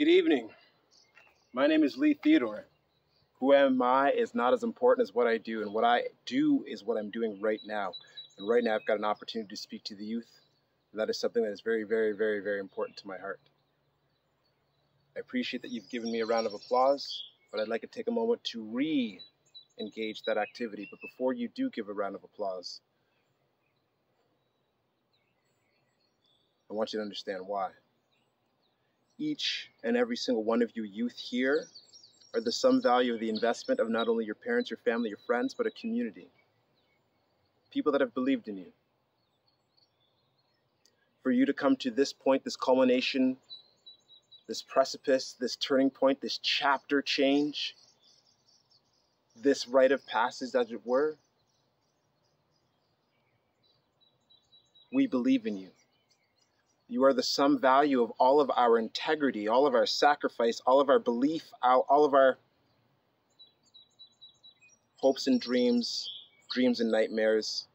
Good evening. My name is Lee Theodore. Who am I is not as important as what I do, and what I do is what I'm doing right now. And right now I've got an opportunity to speak to the youth. And that is something that is very, very, very, very important to my heart. I appreciate that you've given me a round of applause, but I'd like to take a moment to re-engage that activity. But before you do give a round of applause, I want you to understand why. Each and every single one of you youth here are the sum value of the investment of not only your parents, your family, your friends, but a community. People that have believed in you. For you to come to this point, this culmination, this precipice, this turning point, this chapter change, this rite of passage, as it were, we believe in you. You are the sum value of all of our integrity, all of our sacrifice, all of our belief, all of our hopes and dreams, dreams and nightmares,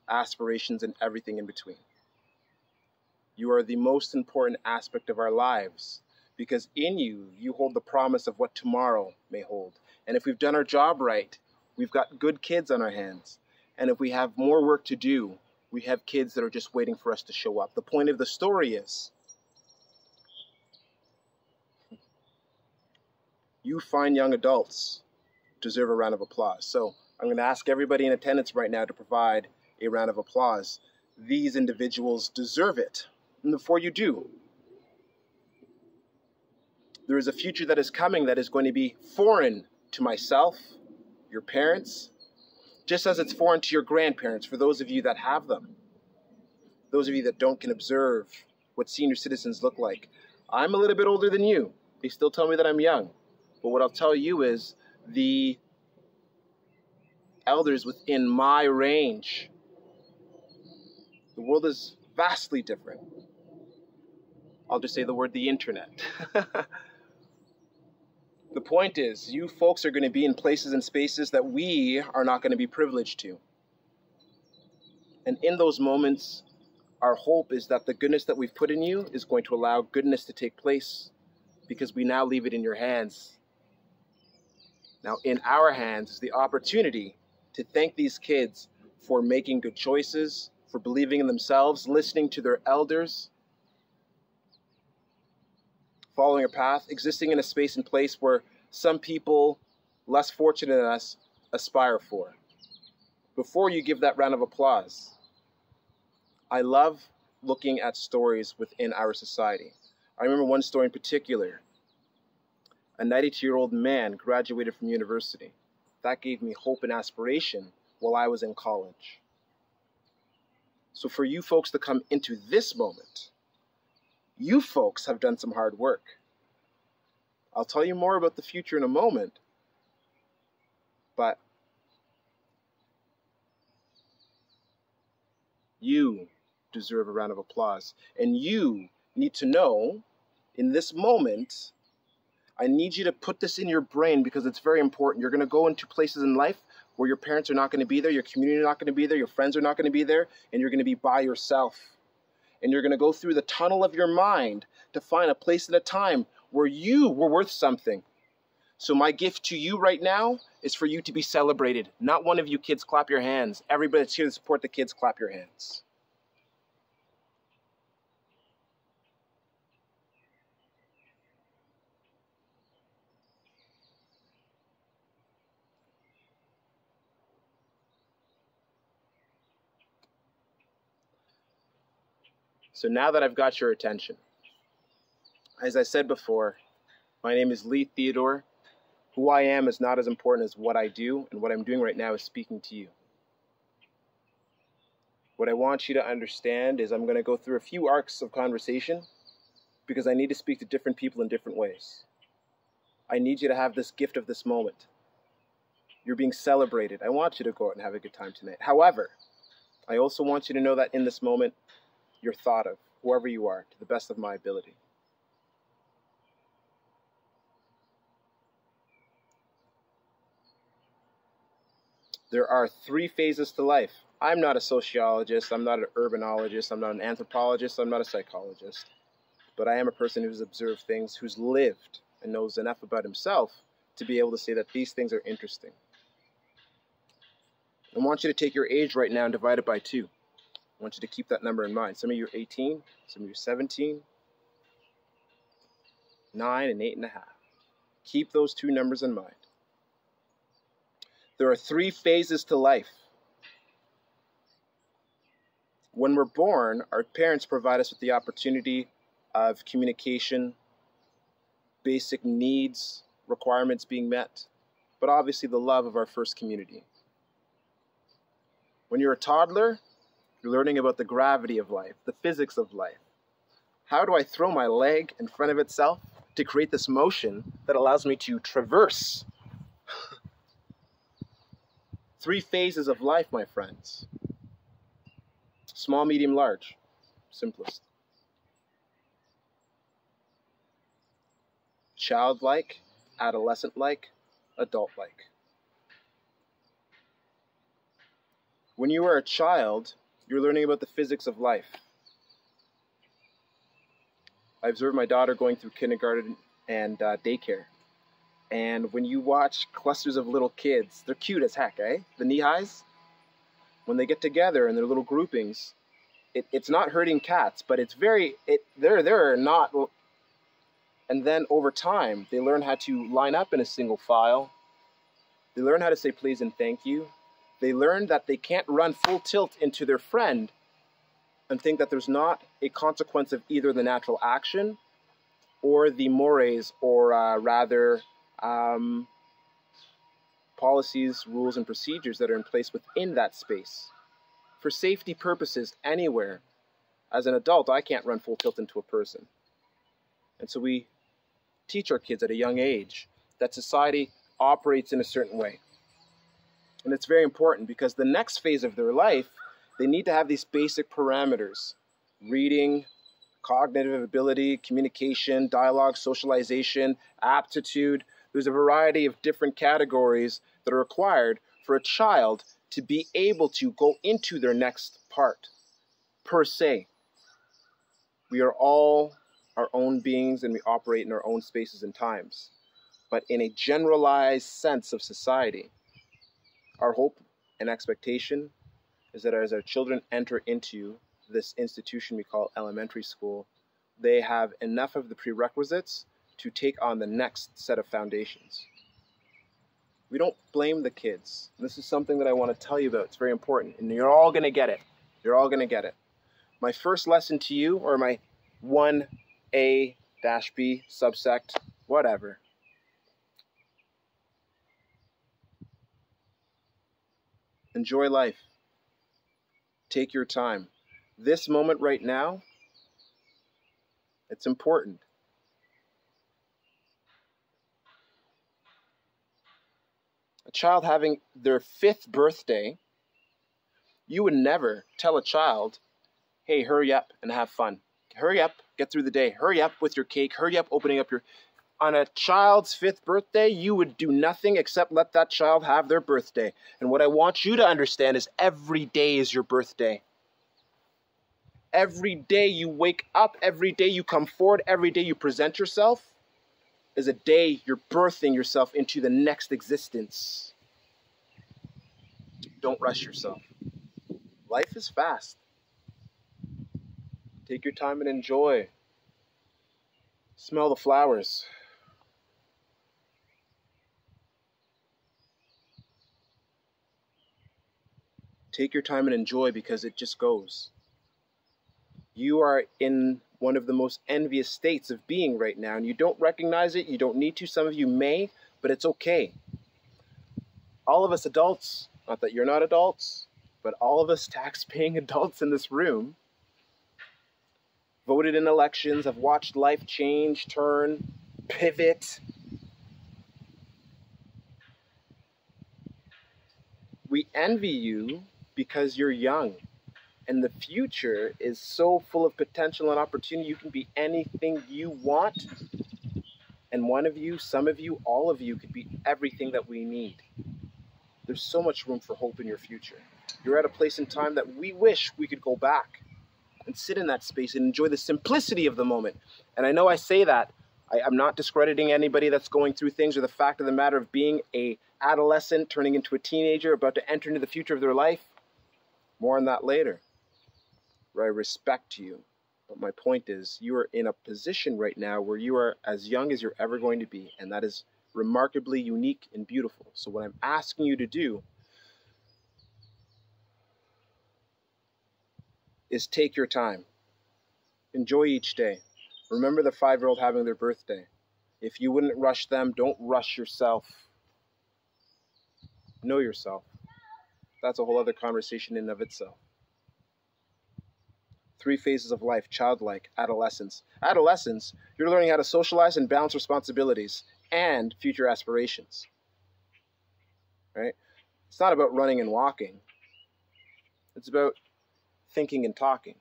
aspirations, and everything in between. You are the most important aspect of our lives because in you, you hold the promise of what tomorrow may hold. And if we've done our job right, we've got good kids on our hands. And if we have more work to do, we have kids that are just waiting for us to show up. The point of the story is, you fine young adults deserve a round of applause. So I'm going to ask everybody in attendance right now to provide a round of applause. These individuals deserve it. And before you do, there is a future that is coming that is going to be foreign to myself, your parents, just as it's foreign to your grandparents, for those of you that have them. Those of you that don't can observe what senior citizens look like. I'm a little bit older than you. They still tell me that I'm young. But what I'll tell you is the elders within my range, the world is vastly different. I'll just say the word the internet. The point is, you folks are going to be in places and spaces that we are not going to be privileged to. And in those moments, our hope is that the goodness that we've put in you is going to allow goodness to take place because we now leave it in your hands. Now, in our hands is the opportunity to thank these kids for making good choices, for believing in themselves, listening to their elders, following a path, existing in a space and place where some people less fortunate than us aspire for. Before you give that round of applause, I love looking at stories within our society. I remember one story in particular. A 92-year-old man graduated from university. That gave me hope and aspiration while I was in college. So for you folks to come into this moment, you folks have done some hard work. I'll tell you more about the future in a moment, but you deserve a round of applause. And you need to know, in this moment, I need you to put this in your brain because it's very important. You're going to go into places in life where your parents are not going to be there, your community is not going to be there, your friends are not going to be there, and you're going to be by yourself. And you're going to go through the tunnel of your mind to find a place and a time where you were worth something. So my gift to you right now is for you to be celebrated. Not one of you kids clap your hands. Everybody that's here to support the kids, clap your hands. So now that I've got your attention, as I said before, my name is Lee Theodore. Who I am is not as important as what I do, and what I'm doing right now is speaking to you. What I want you to understand is I'm going to go through a few arcs of conversation because I need to speak to different people in different ways. I need you to have this gift of this moment. You're being celebrated. I want you to go out and have a good time tonight. However, I also want you to know that in this moment, you're thought of, whoever you are, to the best of my ability. There are 3 phases to life. I'm not a sociologist, I'm not an urbanologist, I'm not an anthropologist, I'm not a psychologist. but I am a person who's observed things, who's lived and knows enough about himself to be able to say that these things are interesting. I want you to take your age right now and divide it by 2. I want you to keep that number in mind. Some of you are 18, some of you are 17, 9 and 8.5. Keep those 2 numbers in mind. There are 3 phases to life. When we're born, our parents provide us with the opportunity of communication, basic needs, requirements being met, but obviously the love of our first community. When you're a toddler, you're learning about the gravity of life, the physics of life. How do I throw my leg in front of itself to create this motion that allows me to traverse? 3 phases of life, my friends. Small, medium, large. Simplest. Childlike, adolescent-like, adult-like. When you are a child, you're learning about the physics of life. I observed my daughter going through kindergarten and daycare. And when you watch clusters of little kids, they're cute as heck, eh? The knee-highs. When they get together in their little groupings, it's not herding cats, but it's they're not. And then over time, they learn how to line up in a single file. They learn how to say please and thank you. They learn that they can't run full tilt into their friend and think that there's not a consequence of either the natural action or the mores, or policies, rules, and procedures that are in place within that space. For safety purposes, anywhere, as an adult, I can't run full tilt into a person. And so we teach our kids at a young age that society operates in a certain way. And it's very important because the next phase of their life, they need to have these basic parameters: reading, cognitive ability, communication, dialogue, socialization, aptitude. There's a variety of different categories that are required for a child to be able to go into their next part, per se. We are all our own beings and we operate in our own spaces and times. But in a generalized sense of society, our hope and expectation is that as our children enter into this institution we call elementary school, they have enough of the prerequisites to take on the next set of foundations. We don't blame the kids. This is something that I want to tell you about. It's very important, and you're all going to get it. You're all going to get it. My first lesson to you, or my 1A-B subsect, whatever. Enjoy life. Take your time. This moment right now, it's important. A child having their 5th birthday, you would never tell a child, hey, hurry up and have fun. Hurry up, get through the day. Hurry up with your cake. Hurry up opening up your... On a child's 5th birthday, you would do nothing except let that child have their birthday. And what I want you to understand is every day is your birthday. Every day you wake up, every day you come forward, every day you present yourself is a day you're birthing yourself into the next existence. Don't rush yourself. Life is fast. Take your time and enjoy. Smell the flowers. Take your time and enjoy, because it just goes. You are in one of the most envious states of being right now, and you don't recognize it. You don't need to. Some of you may, but it's okay. All of us adults, not that you're not adults, but all of us tax-paying adults in this room voted in elections, have watched life change, turn, pivot. We envy you because you're young, and the future is so full of potential and opportunity. You can be anything you want, and one of you, some of you, all of you could be everything that we need. There's so much room for hope in your future. You're at a place in time that we wish we could go back. and sit in that space and enjoy the simplicity of the moment. And I know I say that, I'm not discrediting anybody that's going through things, or the fact of the matter of being a adolescent, turning into a teenager, about to enter into the future of their life. More on that later, where I respect you. But my point is, you are in a position right now where you are as young as you're ever going to be, and that is remarkably unique and beautiful. So what I'm asking you to do is take your time. Enjoy each day. Remember the 5-year-old having their birthday. If you wouldn't rush them, don't rush yourself. Know yourself. That's a whole other conversation in and of itself. 3 phases of life: childlike, adolescence. Adolescence, you're learning how to socialize and balance responsibilities and future aspirations. Right? It's not about running and walking. It's about thinking and talking.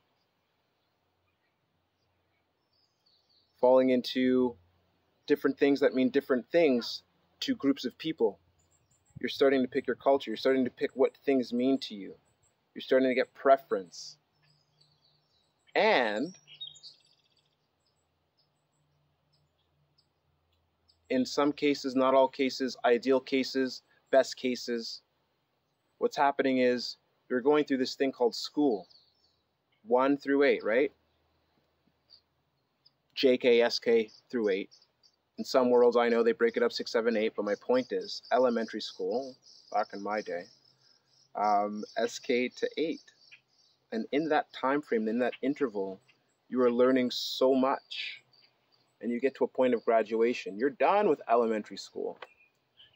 Falling into different things that mean different things to groups of people. You're starting to pick your culture. You're starting to pick what things mean to you. You're starting to get preference. And in some cases, not all cases, ideal cases, best cases, what's happening is you're going through this thing called school. 1 through 8, right? JK, SK through 8. In some worlds, I know they break it up 6, 7, 8, but my point is elementary school, back in my day, SK to 8. And in that time frame, in that interval, you are learning so much. And you get to a point of graduation. You're done with elementary school.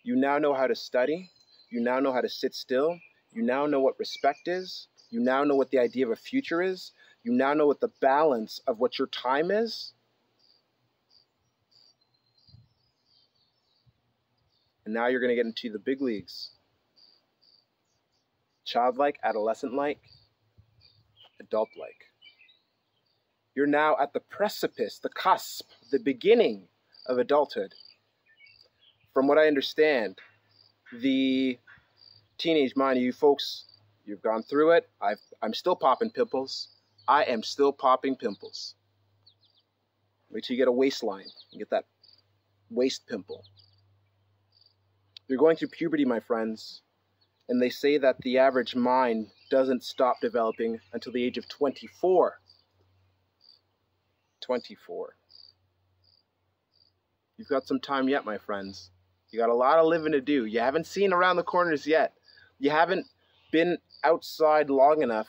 You now know how to study. You now know how to sit still. You now know what respect is. You now know what the idea of a future is. You now know what the balance of what your time is. And now you're going to get into the big leagues. Childlike, adolescent-like, adult-like. You're now at the precipice, the cusp, the beginning of adulthood. From what I understand, the teenage mind, you folks, you've gone through it. I'm still popping pimples. I am still popping pimples. Wait till you get a waistline and get that waist pimple. You're going through puberty, my friends, and they say that the average mind doesn't stop developing until the age of 24. 24. You've got some time yet, my friends. You got a lot of living to do. You haven't seen around the corners yet. You haven't been outside long enough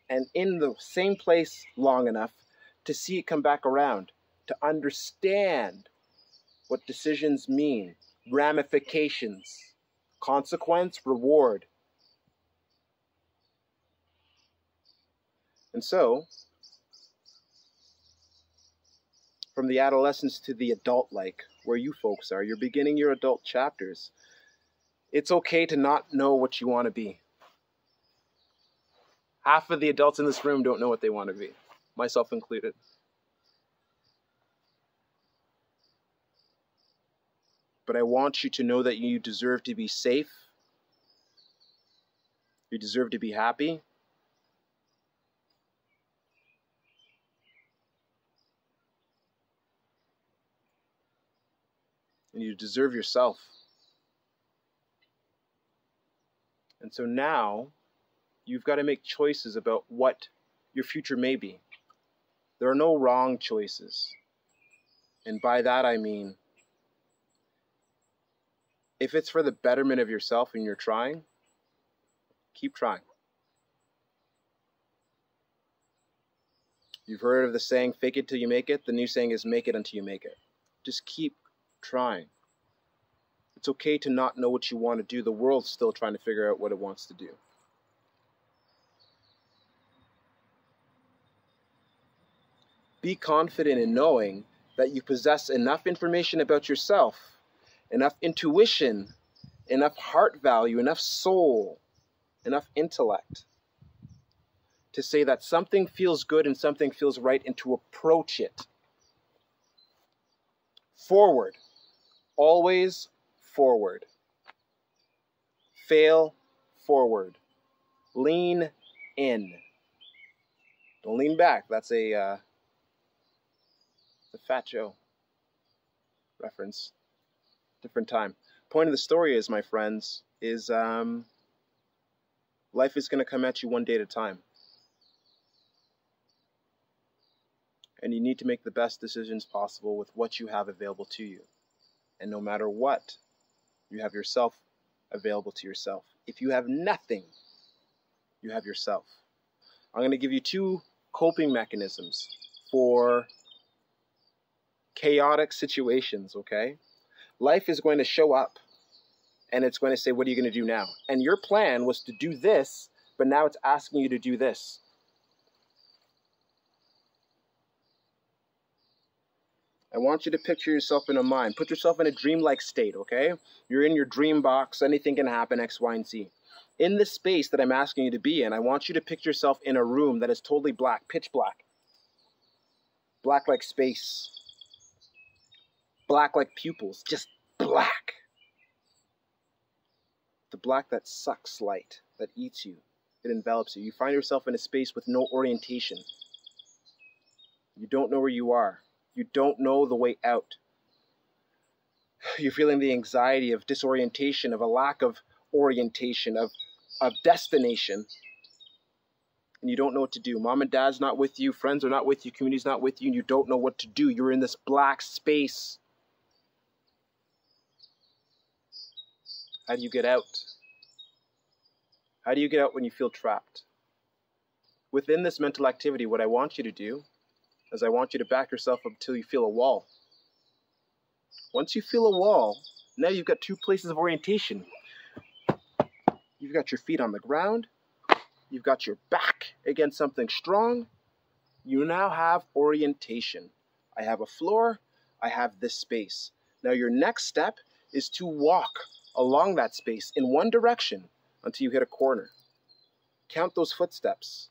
and in the same place long enough to see it come back around, to understand what decisions mean, ramifications, consequence, reward. And so, from the adolescence to the adult-like, where you folks are, you're beginning your adult chapters. It's okay to not know what you want to be. Half of the adults in this room don't know what they want to be, myself included. But I want you to know that you deserve to be safe. You deserve to be happy. And you deserve yourself. And so now, you've got to make choices about what your future may be. There are no wrong choices. And by that I mean, if it's for the betterment of yourself and you're trying, keep trying. You've heard of the saying, fake it till you make it. The new saying is make it until you make it. Just keep trying. It's okay to not know what you want to do. The world's still trying to figure out what it wants to do. Be confident in knowing that you possess enough information about yourself, enough intuition, enough heart value, enough soul, enough intellect to say that something feels good and something feels right and to approach it. Forward. Always forward. Fail forward. Lean in. Don't lean back. That's a Fat Joe reference. Different time. Point of the story is, my friends, is life is going to come at you one day at a time. And you need to make the best decisions possible with what you have available to you. And no matter what, you have yourself available to yourself. If you have nothing, you have yourself. I'm going to give you 2 coping mechanisms for chaotic situations, okay? Life is going to show up, and it's going to say, what are you going to do now? And your plan was to do this, but now it's asking you to do this. I want you to picture yourself in a mind. Put yourself in a dreamlike state, okay? You're in your dream box. Anything can happen, X, Y, and Z. In the space that I'm asking you to be in, I want you to picture yourself in a room that is totally black, pitch black. Black like space. Black like pupils, just black. The black that sucks light, that eats you, it envelops you. You find yourself in a space with no orientation. You don't know where you are. You don't know the way out. You're feeling the anxiety of disorientation, of a lack of orientation, of destination. And you don't know what to do. Mom and dad's not with you. Friends are not with you. Community's not with you. And you don't know what to do. You're in this black space. How do you get out? How do you get out when you feel trapped? Within this mental activity, what I want you to do is I want you to back yourself up until you feel a wall. Once you feel a wall, now you've got 2 places of orientation. You've got your feet on the ground. You've got your back against something strong. You now have orientation. I have a floor. I have this space. Now your next step is to walk along that space in one direction until you hit a corner. Count those footsteps.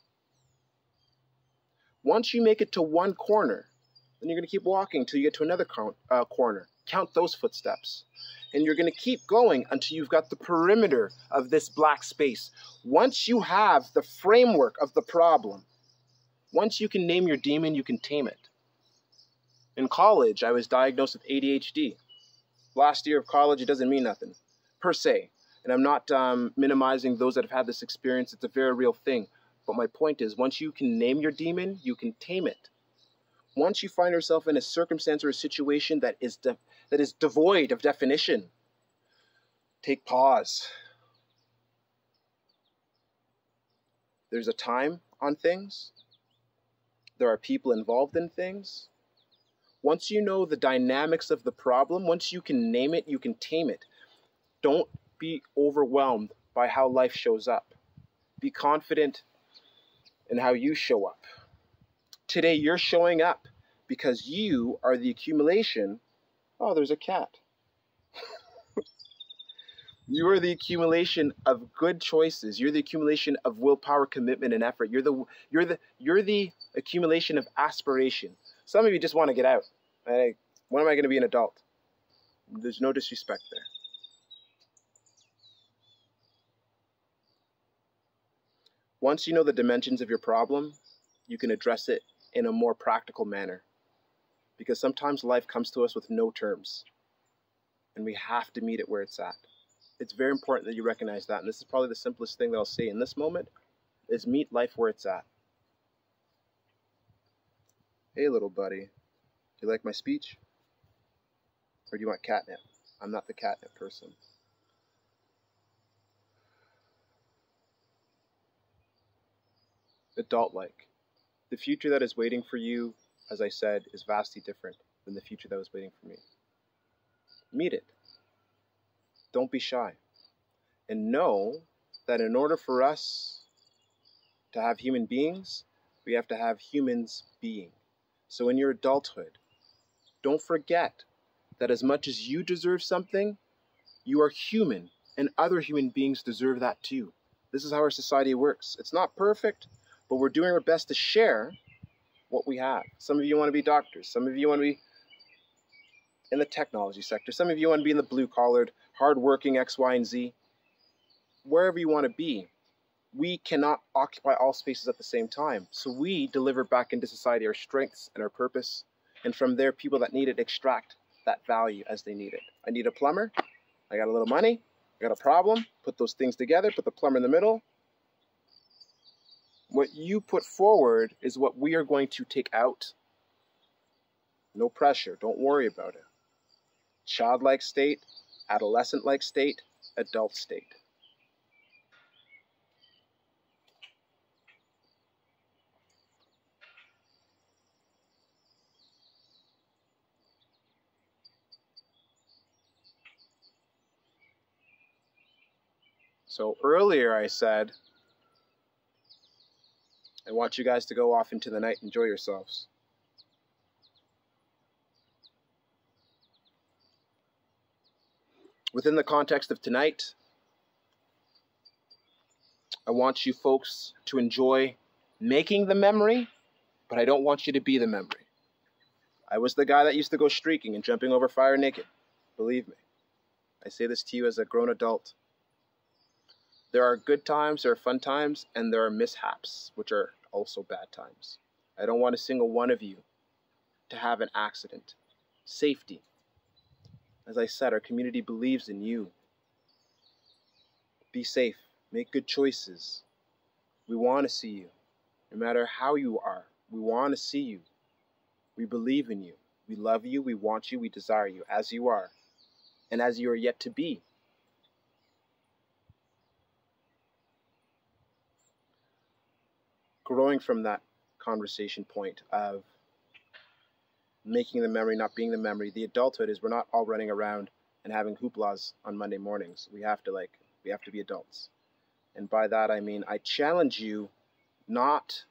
Once you make it to one corner, then you're going to keep walking until you get to another corner. Count those footsteps. And you're going to keep going until you've got the perimeter of this black space. Once you have the framework of the problem, once you can name your demon, you can tame it. In college, I was diagnosed with ADHD. Last year of college, it doesn't mean nothing, per se. And I'm not minimizing those that have had this experience. It's a very real thing. But my point is, once you can name your demon, you can tame it. Once you find yourself in a circumstance or a situation that is devoid of definition, take pause. There's a time on things. There are people involved in things. Once you know the dynamics of the problem, once you can name it, you can tame it. Don't be overwhelmed by how life shows up. Be confident in how you show up. Today, you're showing up because you are the accumulation. Oh, there's a cat. You are the accumulation of good choices. You're the accumulation of willpower, commitment, and effort. You're the accumulation of aspiration. Some of you just want to get out. Like, when am I going to be an adult? There's no disrespect there. Once you know the dimensions of your problem, you can address it in a more practical manner. Because sometimes life comes to us with no terms. And we have to meet it where it's at. It's very important that you recognize that. And this is probably the simplest thing that I'll say in this moment, is meet life where it's at. Hey, little buddy. Do you like my speech? Or do you want catnip? I'm not the catnip person. Adult-like. The future that is waiting for you, as I said, is vastly different than the future that was waiting for me. Meet it. Don't be shy. And know that in order for us to have human beings, we have to have humans being. So in your adulthood, don't forget that as much as you deserve something, you are human, and other human beings deserve that too. This is how our society works. It's not perfect, but we're doing our best to share what we have. Some of you want to be doctors. Some of you want to be in the technology sector. Some of you want to be in the blue-collared, hard-working X, Y, and Z. Wherever you want to be, we cannot occupy all spaces at the same time. So we deliver back into society our strengths and our purpose. And from there, people that need it extract that value as they need it. I need a plumber. I got a little money. I got a problem. Put those things together. Put the plumber in the middle. What you put forward is what we are going to take out. No pressure. Don't worry about it. Childlike state, adolescent-like state, adult state. So earlier I said, I want you guys to go off into the night, enjoy yourselves. Within the context of tonight, I want you folks to enjoy making the memory, but I don't want you to be the memory. I was the guy that used to go streaking and jumping over fire naked. Believe me. I say this to you as a grown adult. There are good times, there are fun times, and there are mishaps, which are also bad times. I don't want a single one of you to have an accident. Safety. As I said, our community believes in you. Be safe. Make good choices. We want to see you. No matter how you are, we want to see you. We believe in you. We love you. We want you. We desire you as you are and as you are yet to be. Growing from that conversation point of making the memory, not being the memory, the adulthood is we're not all running around and having hooplas on Monday mornings. We have to be adults. And by that I mean I challenge you not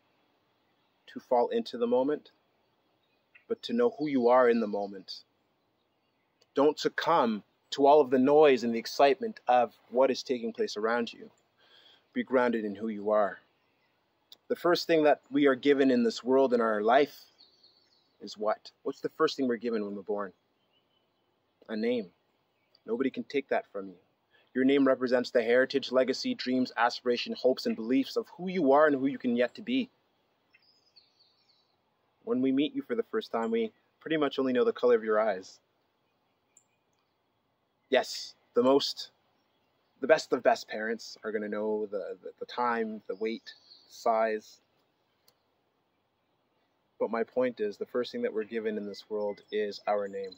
to fall into the moment, but to know who you are in the moment. Don't succumb to all of the noise and the excitement of what is taking place around you. Be grounded in who you are. The first thing that we are given in this world, in our life, is what? What's the first thing we're given when we're born? A name. Nobody can take that from you. Your name represents the heritage, legacy, dreams, aspiration, hopes, and beliefs of who you are and who you can yet to be. When we meet you for the first time, we pretty much only know the color of your eyes. Yes, the best of best parents are going to know the time, the weight, size. But my point is, the first thing that we're given in this world is our name.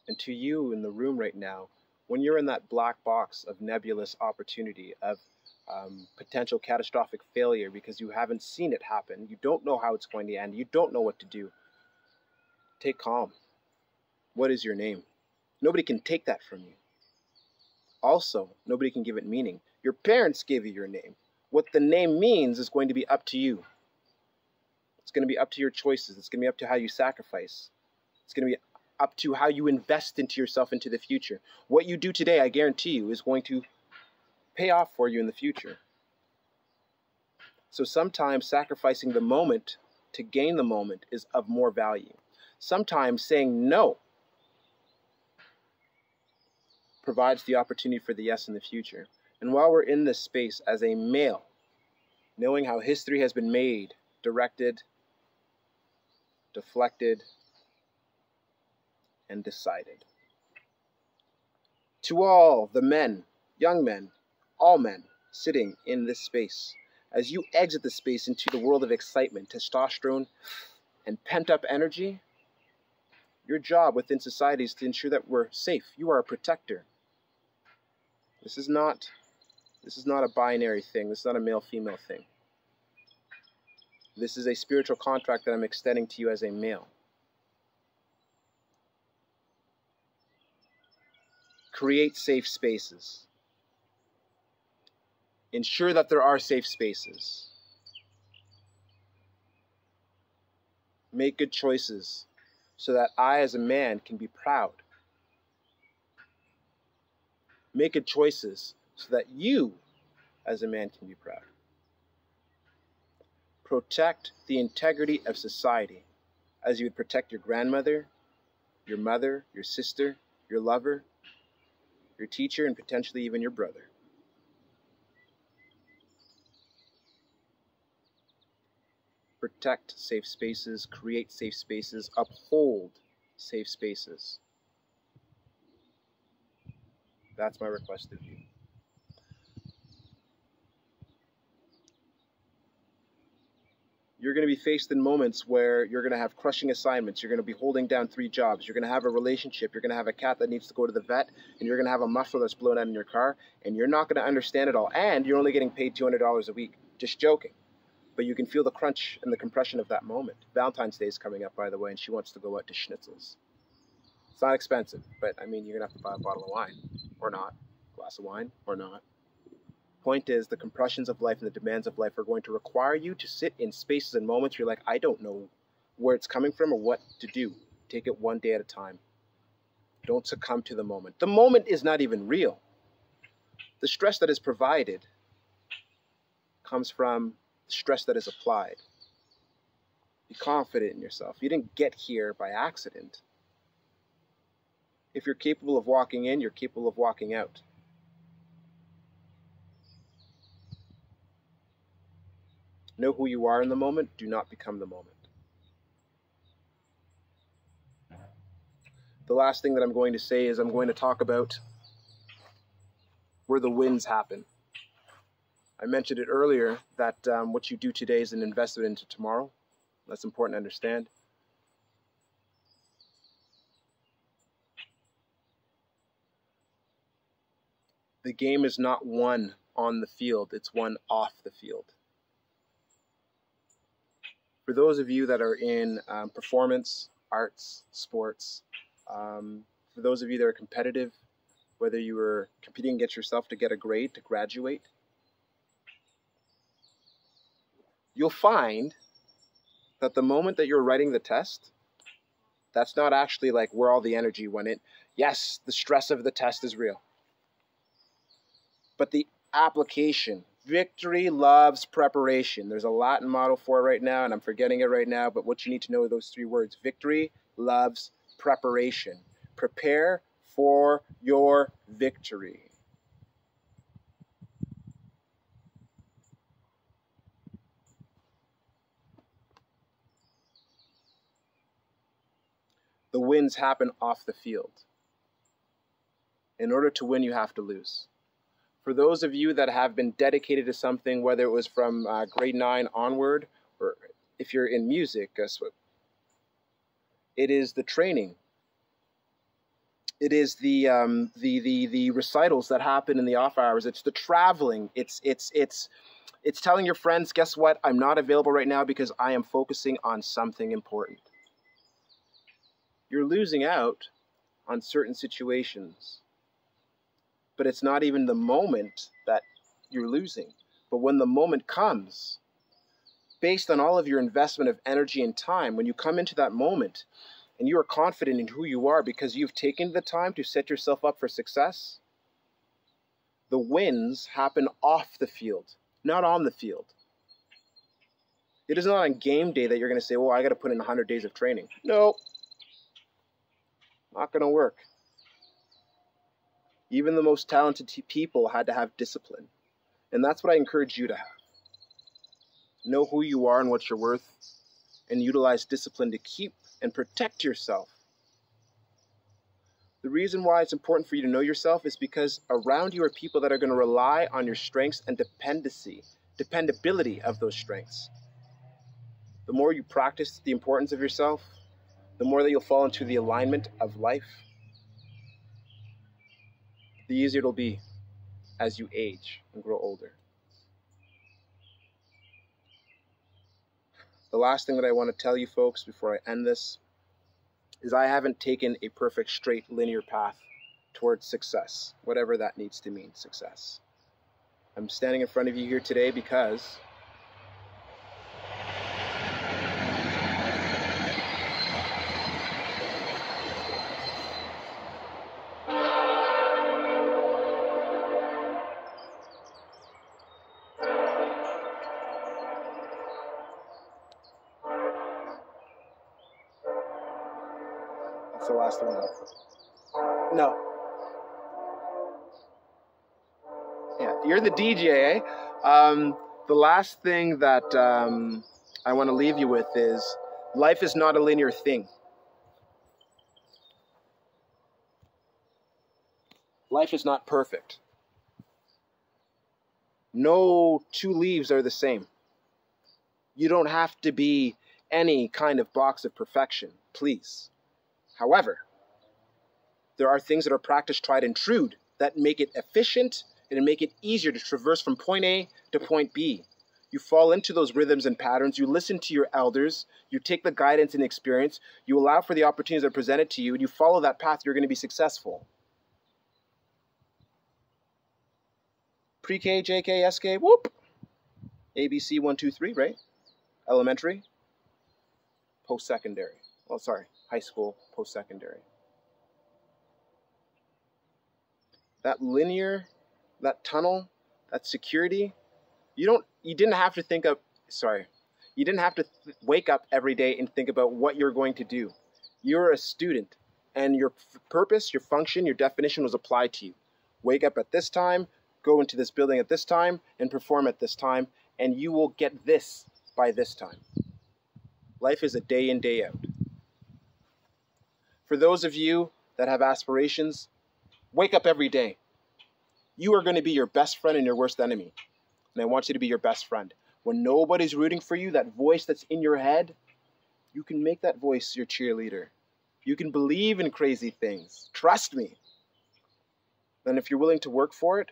And to you in the room right now, when you're in that black box of nebulous opportunity, of potential catastrophic failure because you haven't seen it happen, you don't know how it's going to end, you don't know what to do, take calm. What is your name? Nobody can take that from you. Also, nobody can give it meaning. Your parents gave you your name. What the name means is going to be up to you. It's going to be up to your choices. It's going to be up to how you sacrifice. It's going to be up to how you invest into yourself into the future. What you do today, I guarantee you, is going to pay off for you in the future. So sometimes sacrificing the moment to gain the moment is of more value. Sometimes saying no provides the opportunity for the yes in the future. And while we're in this space as a male, knowing how history has been made, directed, deflected, and decided. To all the men, young men, all men sitting in this space, as you exit the space into the world of excitement, testosterone, and pent-up energy, your job within society is to ensure that we're safe. You are a protector. This is not a binary thing. This is not a male-female thing. This is a spiritual contract that I'm extending to you as a male. Create safe spaces. Ensure that there are safe spaces. Make good choices so that I as a man can be proud. Make good choices so that you as a man can be proud. Protect the integrity of society as you would protect your grandmother, your mother, your sister, your lover, your teacher, and potentially even your brother. protect safe spaces, create safe spaces, uphold safe spaces. That's my request of you. You're going to be faced in moments where you're going to have crushing assignments. You're going to be holding down 3 jobs. You're going to have a relationship. You're going to have a cat that needs to go to the vet. And you're going to have a muffler that's blown out in your car. And you're not going to understand it all. And you're only getting paid $200 a week. Just joking. But you can feel the crunch and the compression of that moment. Valentine's Day is coming up, by the way, and she wants to go out to schnitzels. It's not expensive, but I mean, you're going to have to buy a bottle of wine. Or not. A glass of wine. Or not. Point is, the compressions of life and the demands of life are going to require you to sit in spaces and moments where you're like, I don't know where it's coming from or what to do. Take it one day at a time. Don't succumb to the moment. The moment is not even real. The stress that is provided comes from the stress that is applied. Be confident in yourself. You didn't get here by accident. If you're capable of walking in, you're capable of walking out. Know who you are in the moment. Do not become the moment. The last thing that I'm going to say is I'm going to talk about where the wins happen. I mentioned it earlier that what you do today is an investment into tomorrow. That's important to understand. The game is not won on the field. It's won off the field. For those of you that are in performance, arts, sports, for those of you that are competitive, whether you were competing against yourself to get a grade, to graduate, you'll find that the moment that you're writing the test, that's not actually like where all the energy went in. Yes, the stress of the test is real. But the application, victory loves preparation. There's a Latin motto for it right now, and I'm forgetting it right now, but what you need to know are those 3 words. Victory loves preparation. Prepare for your victory. The wins happen off the field. In order to win, you have to lose. For those of you that have been dedicated to something, whether it was from grade 9 onward, or if you're in music, guess what? It is the training. It is the recitals that happen in the off hours. It's the traveling. It's telling your friends, guess what? I'm not available right now because I am focusing on something important. You're losing out on certain situations. But it's not even the moment that you're losing. But when the moment comes, based on all of your investment of energy and time, when you come into that moment and you are confident in who you are because you've taken the time to set yourself up for success, the wins happen off the field, not on the field. It is not on game day that you're going to say, well, I got to put in 100 days of training. No, not going to work. Even the most talented people had to have discipline. And that's what I encourage you to have. Know who you are and what you're worth, and utilize discipline to keep and protect yourself. The reason why it's important for you to know yourself is because around you are people that are going to rely on your strengths and dependability of those strengths. The more you practice the importance of yourself, the more that you'll fall into the alignment of life, the easier it'll be as you age and grow older. The last thing that I want to tell you folks before I end this is I haven't taken a perfect straight linear path towards success, whatever that needs to mean, success. I'm standing in front of you here today because it's the last one. No. Yeah, you're the DJ, eh? The last thing that I want to leave you with is, life is not a linear thing. Life is not perfect. No two leaves are the same. You don't have to be any kind of box of perfection, please. However, there are things that are practiced, tried, and true that make it efficient and make it easier to traverse from point A to point B. You fall into those rhythms and patterns, you listen to your elders, you take the guidance and experience, you allow for the opportunities that are presented to you, and you follow that path, you're going to be successful. Pre-K, JK, SK, whoop. ABC 1, 2, 3, right? Elementary, post-secondary. Well, sorry, high school, post-secondary. That linear, that tunnel, that security, you didn't have to wake up every day and think about what you're going to do. You're a student, and your purpose, your function, your definition was applied to you. Wake up at this time, go into this building at this time, and perform at this time, and you will get this by this time. Life is a day in, day out. For those of you that have aspirations, wake up every day. You are going to be your best friend and your worst enemy. And I want you to be your best friend. When nobody's rooting for you, that voice that's in your head, you can make that voice your cheerleader. You can believe in crazy things. Trust me. And if you're willing to work for it,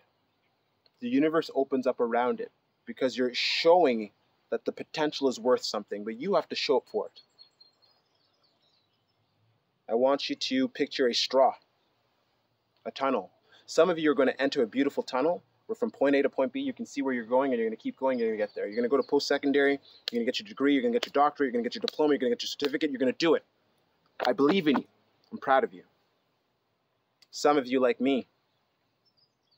the universe opens up around it because you're showing that the potential is worth something, but you have to show up for it. I want you to picture a straw, a tunnel. Some of you are going to enter a beautiful tunnel where from point A to point B, you can see where you're going, and you're going to keep going, and you're going to get there. You're going to go to post-secondary, you're going to get your degree, you're going to get your doctorate, you're going to get your diploma, you're going to get your certificate, you're going to do it. I believe in you. I'm proud of you. Some of you, like me,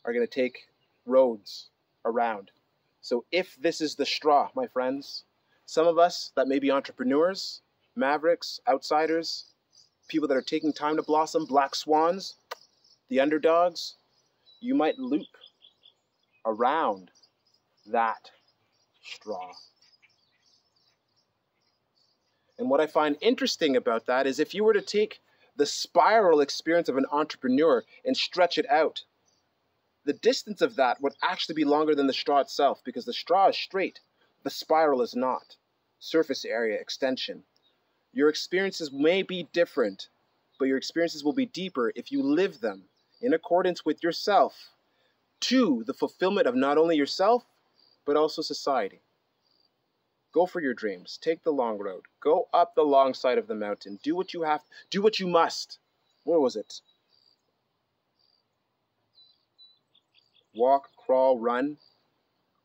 are going to take roads around. So if this is the straw, my friends, some of us that may be entrepreneurs, mavericks, outsiders, people that are taking time to blossom, black swans, the underdogs, you might loop around that straw. And what I find interesting about that is if you were to take the spiral experience of an entrepreneur and stretch it out, the distance of that would actually be longer than the straw itself, because the straw is straight, the spiral is not. Surface area, extension. Your experiences may be different, but your experiences will be deeper if you live them in accordance with yourself to the fulfillment of not only yourself, but also society. Go for your dreams. Take the long road. Go up the long side of the mountain. Do what you have. Do what you must. Where was it? Walk, crawl, run,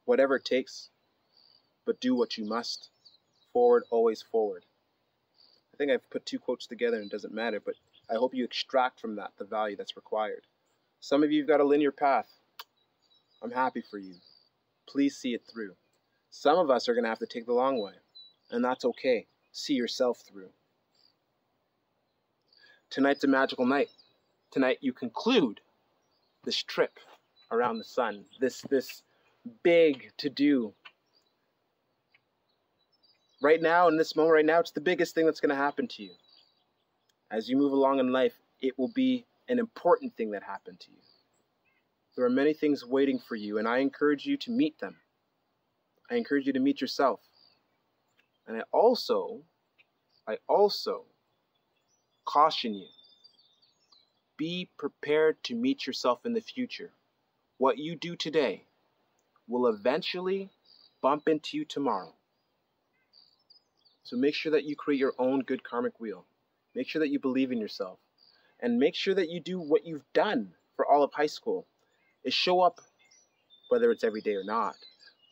whatever it takes, but do what you must. Forward, always forward. I think I've put two quotes together and it doesn't matter, but I hope you extract from that the value that's required. Some of you have got a linear path. I'm happy for you. Please see it through. Some of us are going to have to take the long way, and that's okay. See yourself through. Tonight's a magical night. Tonight you conclude this trip around the sun, this big to-do. Right now, in this moment right now, it's the biggest thing that's going to happen to you. As you move along in life, it will be an important thing that happened to you. There are many things waiting for you, and I encourage you to meet them. I encourage you to meet yourself. And I also caution you, be prepared to meet yourself in the future. What you do today will eventually bump into you tomorrow. So make sure that you create your own good karmic wheel. Make sure that you believe in yourself. And make sure that you do what you've done for all of high school, is show up, whether it's every day or not,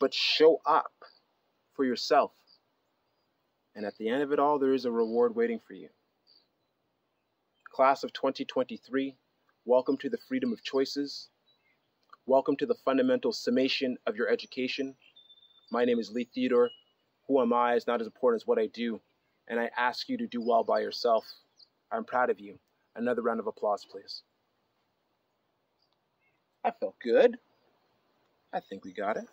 but show up for yourself. And at the end of it all, there is a reward waiting for you. Class of 2023, welcome to the freedom of choices. Welcome to the fundamental summation of your education. My name is Lee Theodore. Who am I is not as important as what I do. And I ask you to do well by yourself. I'm proud of you. Another round of applause, please. I felt good. I think we got it.